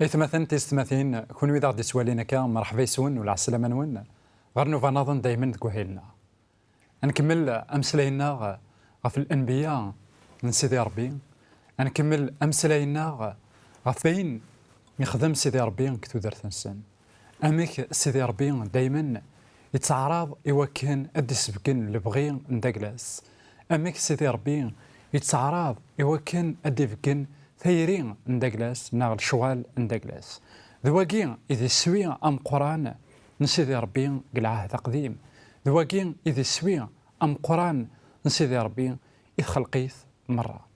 إثمثن تستمثين كون إذا غدي توالينا كا مرحبا يسون ولا عسلامة نون غير نوفا نظن دايما تقوهيلنا نكمل أمسلاينا غف الأنبياء من سيدي ربي نكمل أمسلاينا غف بين يخدم سيدي ربي كتو درت نسن أميك سيدي ربي دايما يتعرض يوكن أدي سبكن لبغي نداكلاس أميك سيدي ربي يتعرض يوكن أدي فكن ثيرين نداكلاس ناغ الشوال نداكلاس ذواقين إذا سوي أم قرآن نسيدي ربي قلعاه تقديم ذواقين إذا سوي أم قرآن نسيدي ربي إذ خلقيث مرة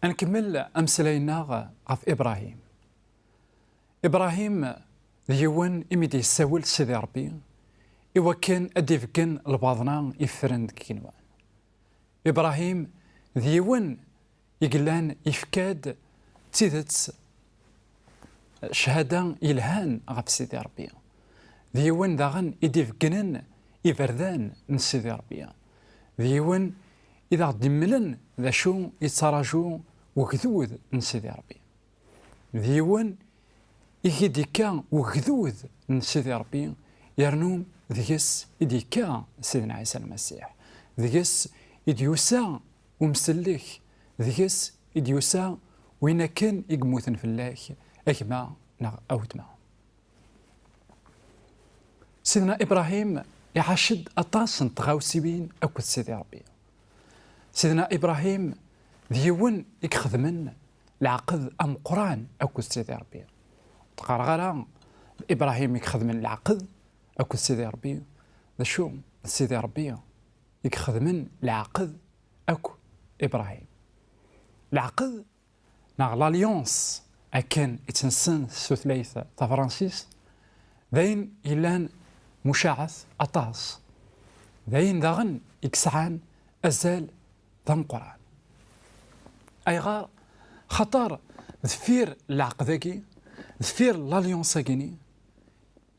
نكمل أمسلينا غف إبراهيم ذيون إميدي يساول سيدي ربي إوا كان أدي فكن الباضنا يفرند كينوان إبراهيم ذيون يقلان يفكاد تيدت شهادة إلهان غف سيدي ربي ذيون داغن إدي فكنن يفردان من سيدي ربي ذيون إذا دملن ذا شو يتراجو وكذوذ من سيدي ربي ذيون إيديكا وكذوذ من سيدي ربي يرنوم ذيس إيديكا سيدنا عيسى المسيح ذيس إديوسا ومسلك ذيس إديوسا وين كان يقموثن في الله أكما أوتما سيدنا إبراهيم يعشد أطاس تغاوسيين أكد سيدي ربي سيدنا إبراهيم ذيون يخدمن العقد أم قرآن أكد سيدي ربي تقرغرا إبراهيم يخدمن العقد أكد سيدي ربي ذا شو سيدي ربي يخدمن العقد أكو إبراهيم العقد ناغ لاليونس أكن يتنسن سوثليث تفرانسيس ذين إلان مشاعث أطاس ذين داغن إكسعان أزال ذم قرآن أيغار خطر ذفير العقدكي ذفير لاليونساكيني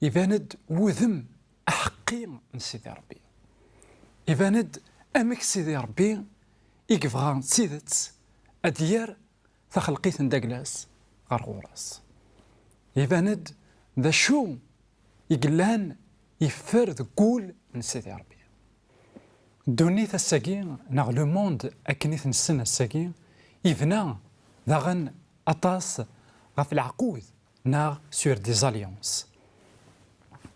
يباند وذم أحقي من سيدي ربي يباند أمك سيدي ربي يقفغان سيدت أديار تخلقيت نداكلاس غرغوراس يباند ذا شو يقلان يفرد قول من سيدي ربي دونيت الساقين ناغ لو موند أكنيث نسن الساقين يفنا داغن أطاس غف العقود ناغ سور دي زاليونس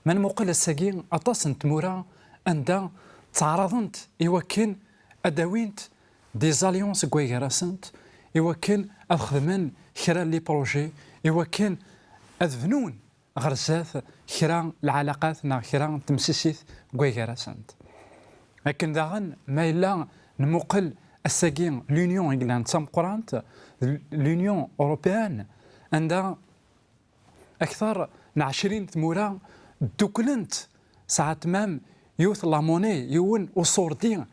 من مقل الساقين أطاس نتمورا أندا تعرضنت إوكن أداوينت دي زاليونس كويغراسنت إوكن أخدمن خرا لي بروجي إوكن أذفنون غرزات خرا العلاقات نا خرا تمسيسيث كويغراسنت لكن داغن ما إلا نمقل الساقين لونيون إنجلان تسام قرانت لونيون أوروبيان عندها أكثر من 20 ثمورة دوكلنت ساعات مام يوث لاموني يون وصوردين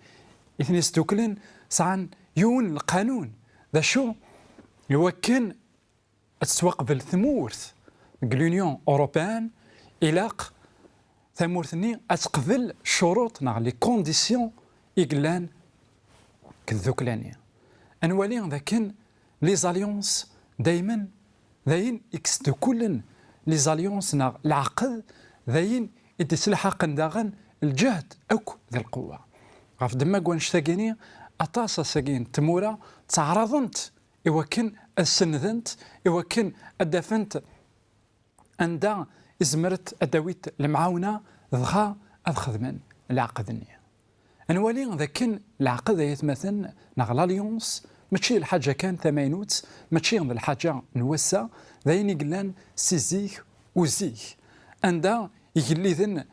إثنيس دوكلن ساعان يون القانون ذا شو يوكن السواق بالثمورث لونيون أوروبيان إلاق ثمورثني أتقبل شروط ناغ لي كونديسيون إقلان كذوكلانية أنوالي ذاكن لي زاليونس دايما ذاين إكستو كلن لي زاليونس ناغ العقل ذاين يتسلحق داغن الجهد أكو ذي القوة غاف دما كوان شتاقيني أطاسا ساقين تمورا تعرضنت إوكن السندنت إوكن أدافنت أندا إزمرت أداويت المعاونة ضغا أدخدمن العقد النية أنوالي ذاكن العقد يتمثل ناغ لاليونس ماشي الحاجة كان ثمانوت ماشي الحاجة نوسا ذاين يقلان سيزيك وزيك أندا يقلي ذن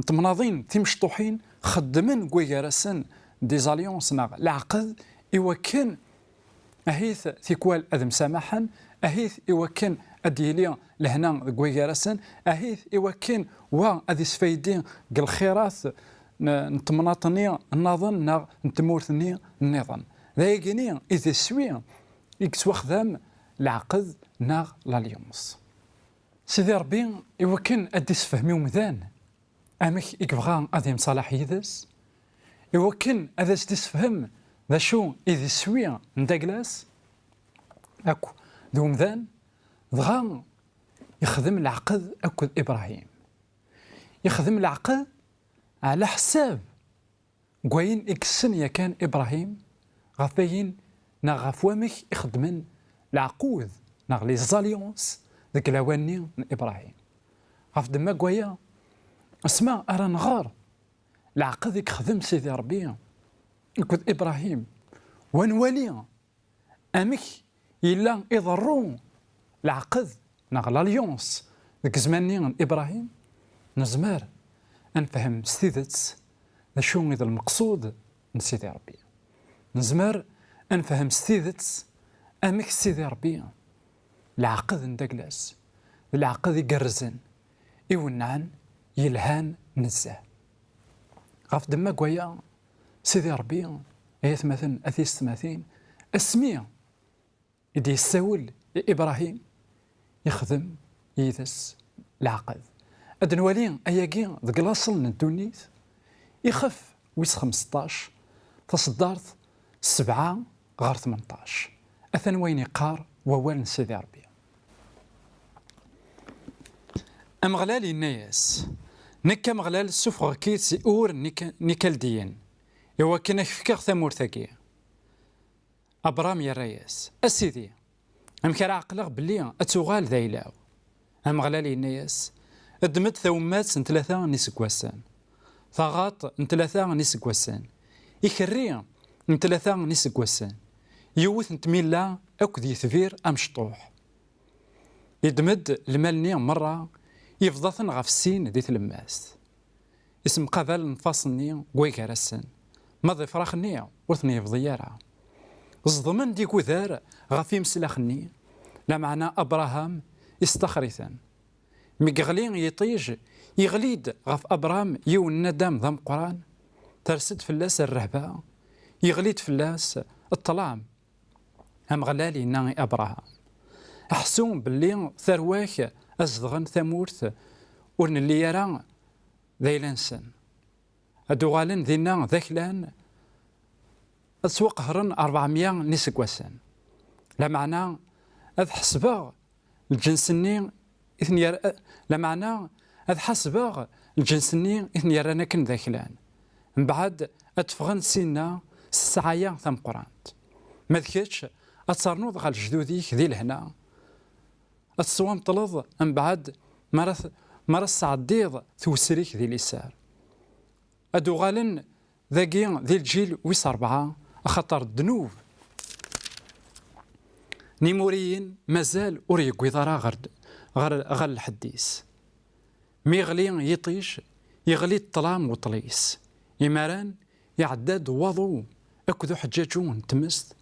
نتمناضين تيمشطوحين خدمن كويغارسن دي زاليونس ناغ العقد إوكن أهيث ثيكوال أذم سامحا أهيث إوكن أديليا لهنا كويغارسن أهيث إوكن أذي سفايدين قل خيرات نتمناطني النظن ناغ نتمورثني النظام ذايقيني إذا سوي يكسوخدم العقد ناغ لاليونس سيدي ربي إوكن أدي سفهمي ومذان أمك يكبغان أذي مصالح يدس إوكن أذا تسفهم ذا شو إذا سوي نداكلاس أكو دوم ذان دغا يخدم العقد أكد إبراهيم، يخدم العقد على حساب كوين إكسن يا كان إبراهيم غفاين نا غفوامك يخدمن العقود نا لي زاليونس ذاك الاواني من إبراهيم غف دما كوايا اسمع أرى نغار العقد يخدم سيدي ربي يكد إبراهيم ونولي أمك إلا يضرون العقد نا لاليونس ذاك زماني من إبراهيم نزمار نفهم ستيدت شو إذا المقصود من سيدي ربي، نزمر نفهم ستيدت أمك سيدي ربي العقد ندقلاس العقد يقرزن يونعن يلهان نزاه غاف دما كوايا سيدي ربي ايات مثلا اثيس ثماثين اسمية يدي يساول إبراهيم يخدم يدس العقد أدنوالين أياكي ذك لاصل ندونيت يخف ويس 15 تصدرت 7 غير 18 أثن وين يقار ووال سيدي ربي أمغلالي الناس نكا مغلال سفغ كيت سيور نيكال ديان يوا كنا فكاغ ثمور ثاكي أبرام يا رياس أسيدي أمكار عقلغ بلي أتوغال ذايلاو أمغلالي الناس أدمت ثومات سن 3 نسكواسان ثغاط نتلاثا نسكواسان يكري نتلاثا نسكواسان يوث نتميلا أكد يثفير أمشطوح يدمد المالني مرة يفضثن غف السين ذي تلماس اسم قبل نفاصني ويكارسن ماضي فراخني وثني يفضيارا الظمن ديكو ذار غفي مسلاخني لا معنى أبراهام استخرثا ميغلين يطيج يغليد غف أبرام يون ندم ذم قران ترسد فلاس الرهبة يغليد فلاس الطلام هم غلالي ناغي أبراهام أحسون باللي ثرواك أزدغن ثمورث ورن اللي يرى ذيلانسن أدوغالن ذينا ذاكلان أسوق هرن 400 نسكواسن لا معنى أذ حسبا الجنسني إثني لا معنى أذ حسبا الجنسني إثني يرانا كن ذاكلان من بعد أتفغن سينا السعايا ثم قرانت ما ذكيتش أتصرنوض غال جدوديك ذي لهنا الصوام طلظ من بعد مرس عديض توسريك ذي اليسار أدو غالن ذاقي ذي الجيل ويس 4 أخطر الذنوب نيموريين مازال أوريك ويضارا غير الحديث ميغلي يطيش يغلي الطلام وطليس يماران يعداد وضو أكدو حجاجون تمست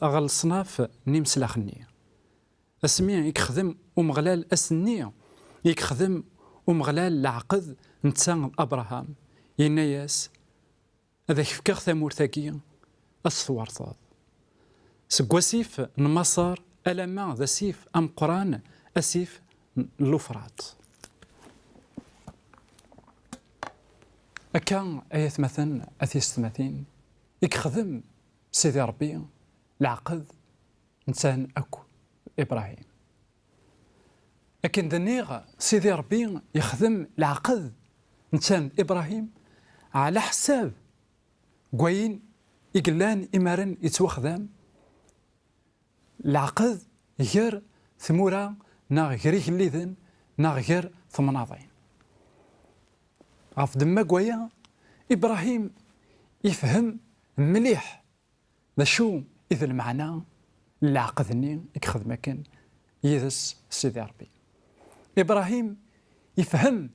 غال صناف نيمسلاخني اسمي يخدم ومغلال أسنية يخدم ومغلال العقد نتسان أبراهام يناياس هذا يفكاغ ثمور ثاكية الثوارثاض سكواسيف نمصر ألما ذا سيف أم قران أسيف اللوفرات أكان آيات مثلا أثيس ثماثين يخدم سيدي ربي العقد إنسان أكو إبراهيم لكن ذنيغ سيدي ربي يخدم العقد إنسان إبراهيم على حساب قوين يقلان إمارن يتوخذام العقد غير ثمورة نا غيريك الليذن نا غير ثمناضين غاف دما قويا إبراهيم يفهم مليح ذا شو إذا المعنى العقدني يخدم كان يدس سيدي ربي إبراهيم يفهم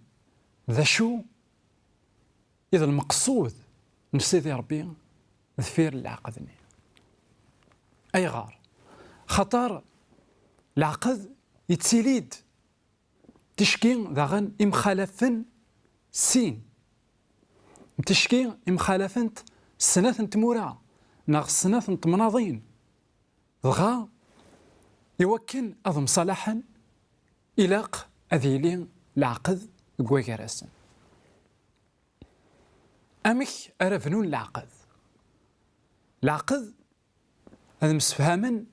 ذا شو إذا المقصود من سيدي ربي ذفير العقدني أي غار خطر العقد يتسيليد تشكين ذاغن إمخالفن سين تشكين إمخالفن سنة تمورا ناغ سنة تمناضين ضغا يوكن أضم صلاحا إلاق أذيلين العقد قويكراسن أمك أرفنون العقد هذا مسفهما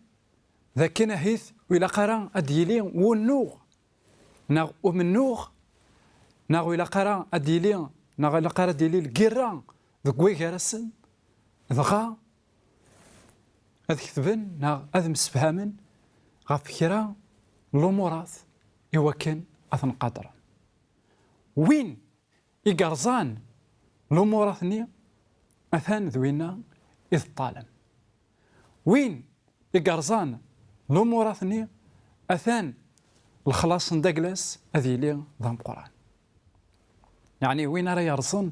ذاك نهيث وإلا قرا أديلي ونوغ ناغ ومن نوغ ناغ إلا قرا أديلي ناغ إلا قرا ديلي الكيران ذوك ويغارسن دغا هذ كتبن ناغ هذ مسفهامن غاف كرا الأمورات إوا كان أثن قادرا وين يقرزان الأموراتني أثان ذوينا إذ طالم وين يقرزان الأموراتني أثان الخلاص ندقلس هذه لي ضم قرآن يعني وين راه يرسن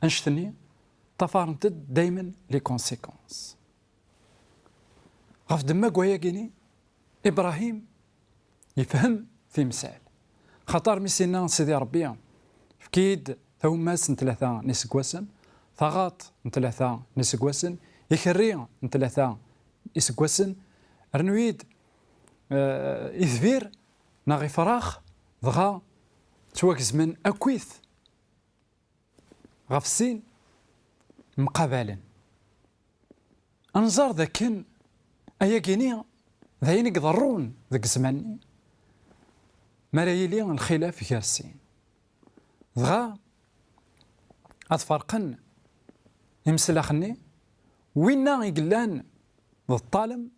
أنشتني تفارنتد دايما لي كونسيكونس غاف دماغ ويا كيني إبراهيم يفهم في مسائل خطر ميسينا سيدي ربي فكيد ثوماس نتلاثة نسكواسن ثغاط نتلاثة نسكواسن يكري نتلاثة نسكواسن رنويد إثبير ناغي فراخ ضغا تواكز من أكويث غاف السين مقابلا أنظر ذاكن أيا كيني ذاين يقدرون ذاك الزمان مرايلي الخلاف في السين ضغا أتفرقن يمسلاخني وينا يقلان ذو الطالم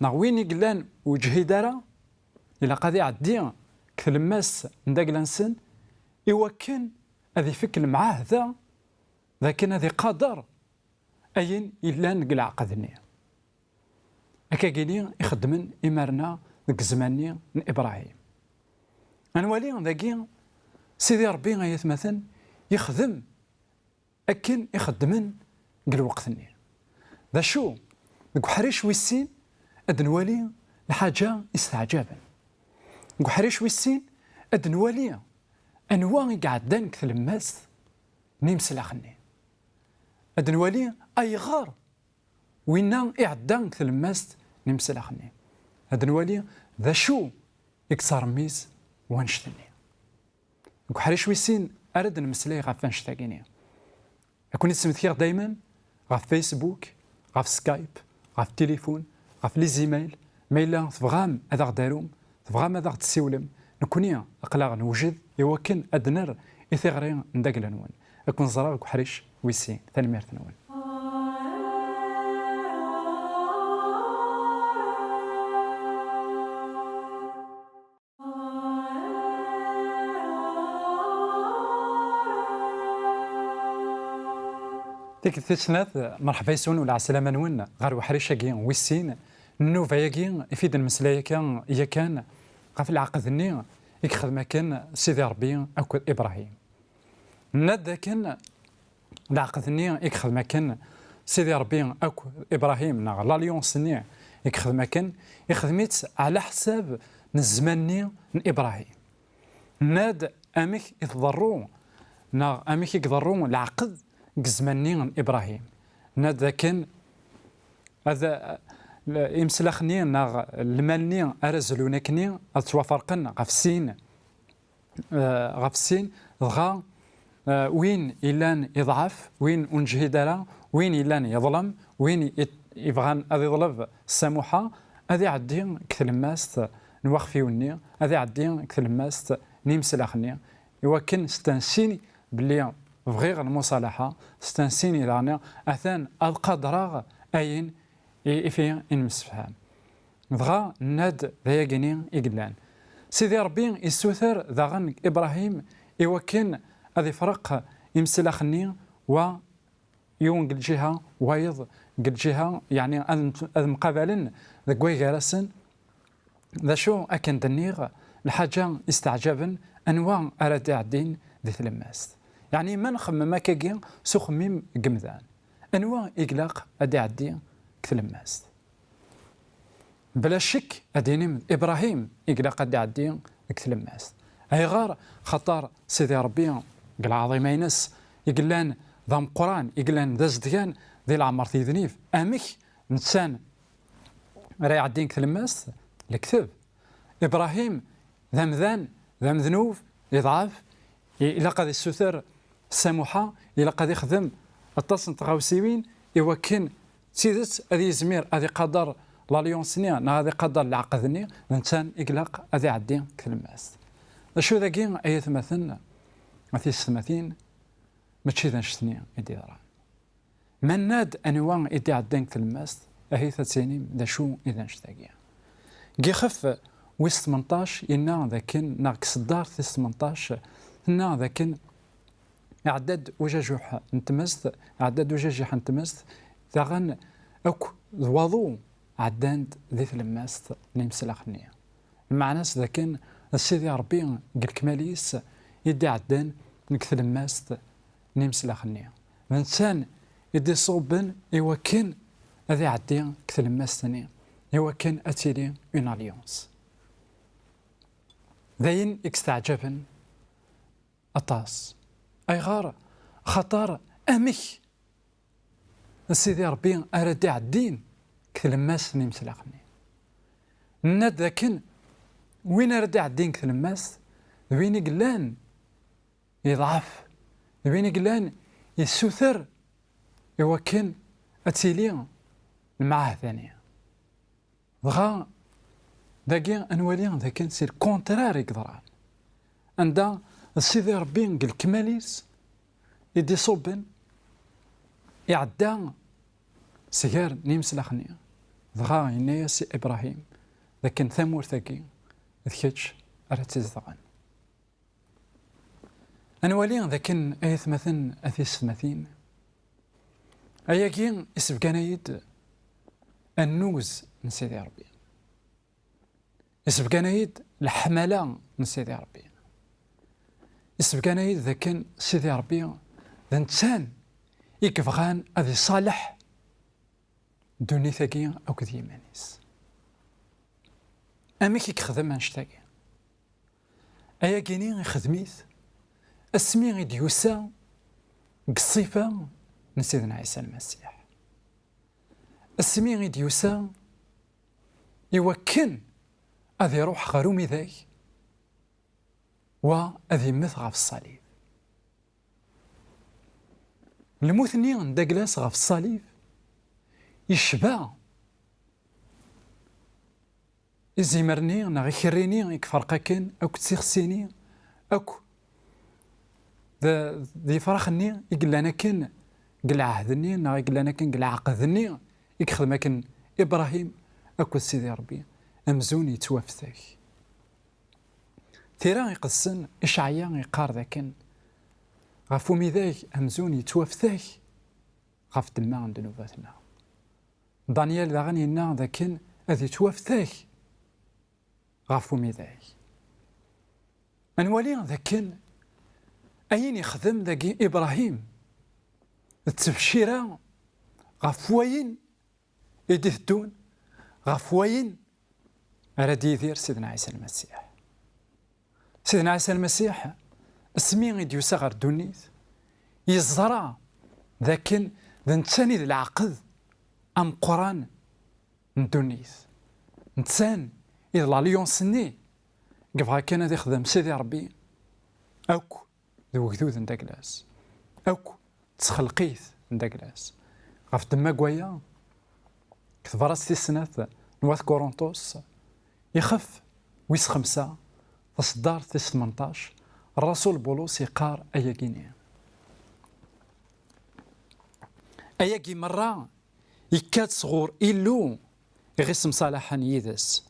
نا وين يقلان وجهي دارا إلا قاضي عدي كثلماس نداك لانسن إوا كان هذي فكر معاه ذاكن هذي قادر أين إلا نقلع عقدني هكا كيني يخدمن إمارنا ذاك الزماني من إبراهيم أنوالي ذاكي سيدي ربي غيثمثن يخدم أكن يخدمن قل وقتني ذا شو ذاك حريش ويسين أدنوالي لحاجة استعجابا ذاك حريش ويسين أدنوالي أنواع قعدان كثلماس نيمس لاخني أدنوالي أي غار وينا إعدان كثلماس نيمس لاخني أدنوالي ذا شو يكسر ميز وانشتني ذاك حريش ويسين أرد نمسلي غاف انشتاقيني أكون نسمثير دايما غاف فيسبوك غاف سكايب غاف تليفون غاف لي زيميل ميلا تبغام هذا غداروم تبغام هذا غتسيولم نكوني أقلاغ نوجد يوكن أدنر إثغرين نداك لنون أكون زراغ وحريش ويسين ثاني ميرت نون ديك الثلاث مرحبا يسون ولا عسلامة نون غير وحريش كي ويسين النوفا ياكي يفيد المسلايا كان هي كان غاف العقد الني يخدم كان سيدي ربي أكو إبراهيم ناد كان العقد الني يخدم كان سيدي ربي أكو إبراهيم نا لاليونس ني يخدم كان يخدميت على حساب الزماني من إبراهيم ناد أمك يتضروا نا أمك يقدروا العقد زماني من إبراهيم ناد كان هذا يمسلخني نا المالني أرزلونكني أتوافرقن غف السين غا وين إلان يضعف وين أنجهد له وين إلان يظلم وين يبغى أذي يظلم السموحة أذي عدي كثلماس نوخفيوني أذي عدي كثلماس نيمسلخني يوكن ستنسيني بلي بغير المصالحة ستنسيني لاني أثان القدر أين إفيا إن مسفهام دغا ناد ذا يقني إقلان سيدي ربي يسوثر ذاغن إبراهيم يوكن هذه فرق يمسلخني و يون قل جهة وايض قل جهة يعني مقابلا ذا قوي غارسن ذا شو أكن دنيغ الحاجة استعجابا أنواع أراد عدين ذي ثلماس يعني ما نخمم كاكي سخميم قمذان أنواع إقلاق أدي عدي كثلماس بلا شك أديني إبراهيم إقلاق أدي عدي كثلماس أي غار خطر سيدي ربي قال عظيمينس يقلان ذا قرآن يقلان ذا زديان ذي العمر في ذنيف أمك إنسان راي عدين كثلماس الكتب إبراهيم ذا مذان ذا مذنوف يضعف إلا قد السثر السموحة إلا قد يخدم التصن تغاوسيوين يوكن سيدت هذه زمير هذه قدر لاليونسني غادي قدر العقدني الانسان يقلق هذا عدي كلماس شو ذاكي اي مثلا مثي السماثين ماشي ذا نشتني يدي راه من ناد انواع يدي عدين كلماس اهي ثاني ذا شو اذا نشتاقي كي خف ويس 18 إنا ذاكن ناقص الدار في 18 إنا ذاكن عدد وجاجوح نتمست عدد وجاجح نتمست ثاغن أك ذواضو عداند ذي ثلماست نيمس الأخنية المعنى ذاكن السيدي ربي قال كماليس يدي عدان نكثلماست نيمس الأخنية الإنسان يدي صوبا يوكن هذي عدي كثلماست ثاني يوكن أتيلي اون اليونس ذاين اكستعجبن أطاس أي غار خطر أمك سيدي ربي أردي عدين كثلماس نيمسلاقني ناد ذاكن وين أردي عدين كثلماس وين قلان يضعف وين قلان يسوثر يوكن أتيلي المعاه ثانية بغا ذاكي أنوالي ذاكن سير كونتراري قدران عندها سيدي ربي قال كماليس يدي صوبن يعدى سيار نيمس الأخنية ضغا إنايا سي إبراهيم لكن ثمور ثاكي ذكيتش أرتزدغان أنوالي ذاكن أيث مثلا أثيس مثين أياكي إسبقانايد النوز من سيدي ربي إسبقانايد الحملة من سيدي ربي إسبقانايد ذاكن سيدي ربي ذا نتسان يكفغان أذي صالح دوني ثاقية أو كذي مانيس أميك يخدم أنشتاقي أيا كيني يخدميث أسمي غيد يوسا قصيفة من سيدنا عيسى المسيح أسمي غيد يوسا يوكن أذي روح غرومي ذاك وأذي مثغى في الصليب المثني عند جلاس غف الصليب يشبع إزيمرني نغي خريني يكفرقكن أو كتسيخسيني أكو ذي فرخني يقلنا كن قل عهدني نغي قلنا كن قل عقدني يكخدم كن إبراهيم أكو سيدي ربي أمزوني توفثك ثيرا يقصن إشعيا يقار ذاكن غفو ميذاك أمزوني توفثك غف دما عند نوباتنا دانيال ذاغني نا ذاكن أذي توفثك غفو ميذاك أنوالي ذاكن أين يخدم ذاكي إبراهيم التبشيرة غفوين يدثدون غفوين أرادي يدير سيدنا عيسى المسيح سيدنا عيسى المسيح اسمي غيد يسغر دونيث يزرع ذاكن ذا نتساني ذا العقد أم قران ندونيث نتسان إذا لاليونسني قفها كان ذي خدم سيدي ربي أوك ذو وكذوذ نداكلاس أوك تسخلقيث نداكلاس غف دما قويا كثبراس في السنة نواث كورنطوس يخف ويس 5 تصدار في 18 الرسول بولس يقار أياكيني أياكي مرة يكاد صغور إلو يغيس مصالحة يدس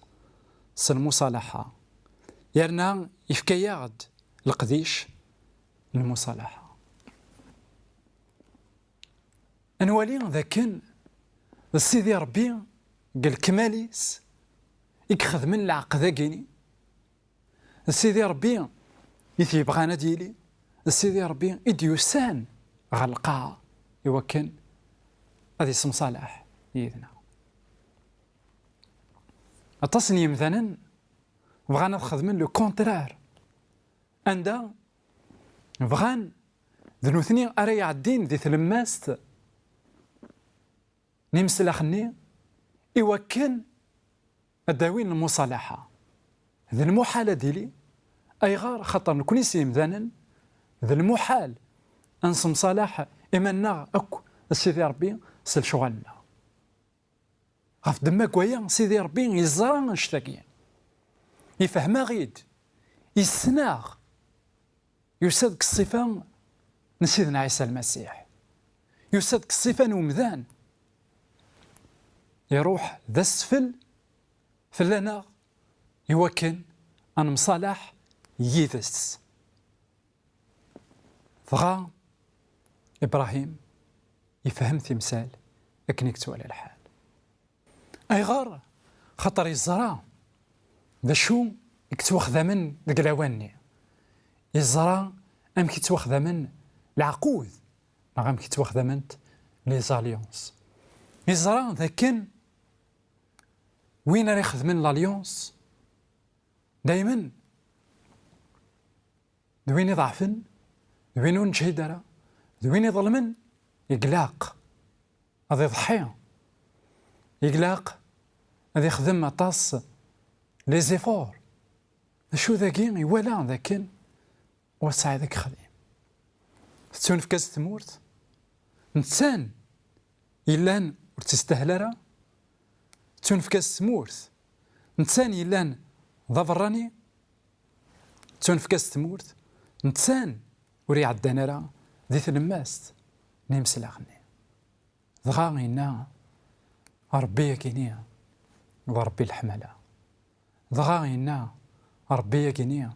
المصالحة يرنا يفكياد القديش المصالحة أنوالي ذاكن السيدي ربي قال كماليس يكخذ من العقد كيني السيدي ربي يثي بغانا ديالي السيدي ربي إديوسان غلقاها يوكن هذه اسم صالح يدنا التصنيم مثلا بغانا نخدم لو كونترار عندها بغان ذنوثني أري عدين ذي ثلماست نمس لخني يوكن الداوين المصالحة ذي المحالة ديالي أي غار خطر نكوني سيم ذانا ذي المحال أنصم صلاح إمنا أكو السيدي ربي سل شغلنا غف دماك ويا سيدي ربي يزرع اشتاكي يفهم غيد يسناغ يسادك الصفة نسيدنا عيسى المسيح يسادك الصفة نومذان يروح ذا السفل فلنا يوكن أن مصالح يدس ضغا إبراهيم يفهم تمثال لكن يكتو على الحال أي غار خطر الزرا ذا شو يكتوخذ من ذاك العواني الزرا أم كيتواخذ من العقود نعم كيتواخذ من لي زاليونس الزرا ذاكن وين راه يخدمن لاليونس دايما دوين يضعفن دوين نجهد دوين يظلمن يقلاق هذا يضحي يقلاق هذا يخدم أطاس لي زيفور شو ذاكي يوالا ذاكن وسع ذاك خديم تسون في كاس تمورت نتسان يلان ورتستهل راه تسون في كاس تمورت نتسان يلان ضفراني تسون في كاس تمورت نتسان وري عدانا راه ذي تلماست نمس لاغني ضغاغينا ربي كينيا وربي الحمله ضغاغينا ربي كينيا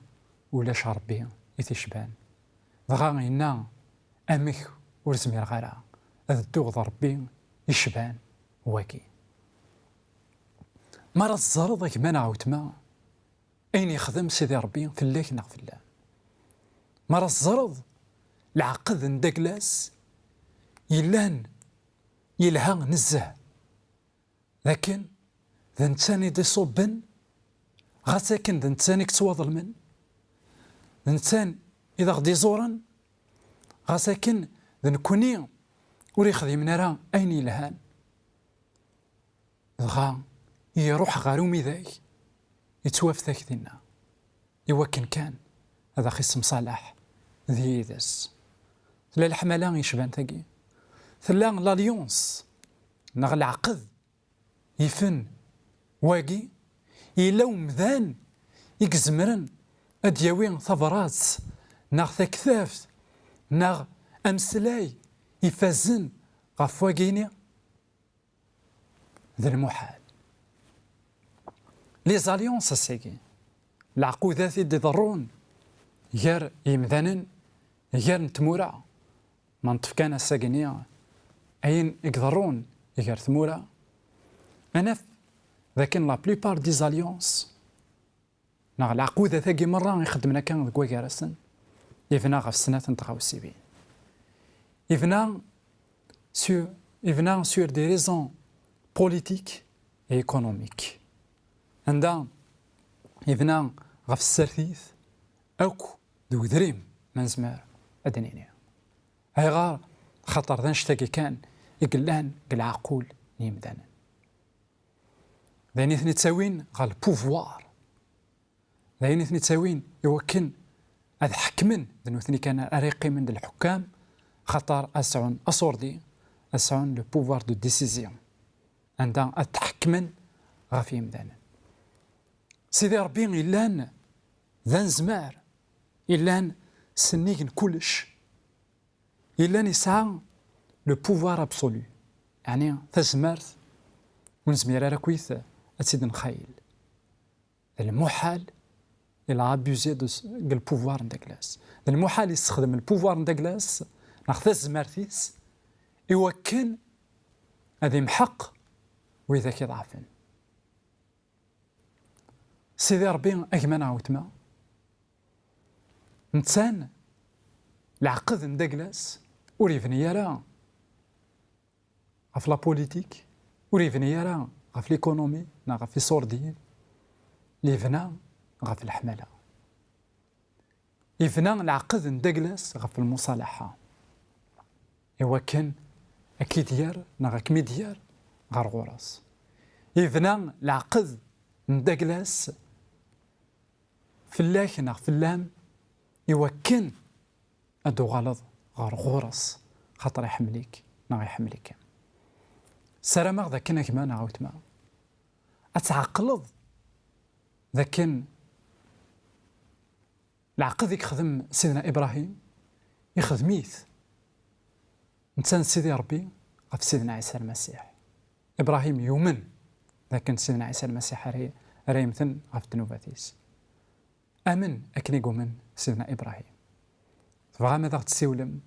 ولاش ربي يتشبان ضغاغينا امك ورزمير غيرها الدوغ ربي يشبان واكي مرة الزرد كما نعاود ما أين يخدم سيدي ربي في الليك نغ في الله مرة الزرد العقد ندقلاس يلان يلها نزه لكن ذا نتاني دي صوبن غاساكن ذا نتاني كتواضل من ذا نتان إذا غدي زورا غاساكن ذا نكوني وري خدمنا راه أين يلهان غا يروح غارومي ذاك يتواف ذاك دينا يوكن كان هذا خص مصالح ذي يدس لا الحملان يشبان ثقي ثلا لاليونس نغ العقد يفن واقي يلوم ذان يكزمرن ادياوين ثبرات نغ ثكثاف نغ امسلاي يفازن غف واقيني ذا المحال لي زاليونس السيكي العقودات اللي ضرون غير يمذانن غير نتمورا منطف كان الساقنية أين يقدرون غير ثمورا أنا لكن لا بليبار دي زاليونس نغ العقودة ثاقي مرة يخدمنا كان ذكوا كارسن يفنا غف السنة تنتقاو السيبين يفنا سور دي ريزون بوليتيك et économique عندها يفنا غف السرثيث أوكو دو دريم من زمار أدنيني هاي غار خطر ذا نشتاقي كان يقلان قل يمدانا ذاني ثني تساوين غال بوفوار ذاني ثني تساوين يوكن هذا حكمن ذنو ثني كان أريقي من الحكام خطر أسعون أصوردي أسعون لو بوفوار دو ديسيزيون عندها أتحكمن غافي يمدانا سيدي ربي إلان ذا نزمار إلان سنيك كلش إلان يسعى لو بوفوار أبسولو يعني تزمارت ونزمير راكويث أتسيد نخيل المحال إلا أبيوزي دو البوفوار نداكلاس المحال يستخدم البوفوار نداكلاس ناخذ زمارتيس يوكن هذا محق وإذا كيضعفن سيدي ربي أكمن عاوتما نتسان العقد نداكلاس وريفني راه غف لا بوليتيك وريفني راه غف ليكونومي نا غف السورديين ليفنا غف الحملة يفنا العقد نداكلاس غف المصالحة إوا كان أكيد ديار نا غاك ميديار غار غوراس يفنا العقد نداكلاس فلاك نا فلام إوا كان أدو غلط غار غورس خاطر يحمليك نا يحمليك سلام ذا كنا كمان عاوتما أتعقلض لكن العقد يخدم سيدنا إبراهيم يخدميث إنسان سيدي ربي غف سيدنا عيسى المسيح. إبراهيم يؤمن لكن سيدنا عيسى المسيح راه يمثل غف تنوباتيس أمن أكن يقومن سيدنا إبراهيم. تبغى ماذا تسولم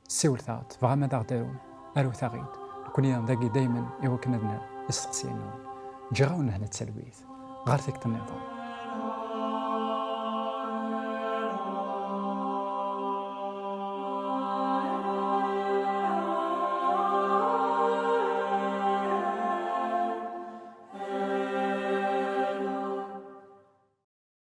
سول ثاغت تبغى ماذا دارون أرو ثاغيد كوني ذاكي دايما إيوا كنا بنا يستقسينون جي غاون هنا تسلويث غير ثيك النظام.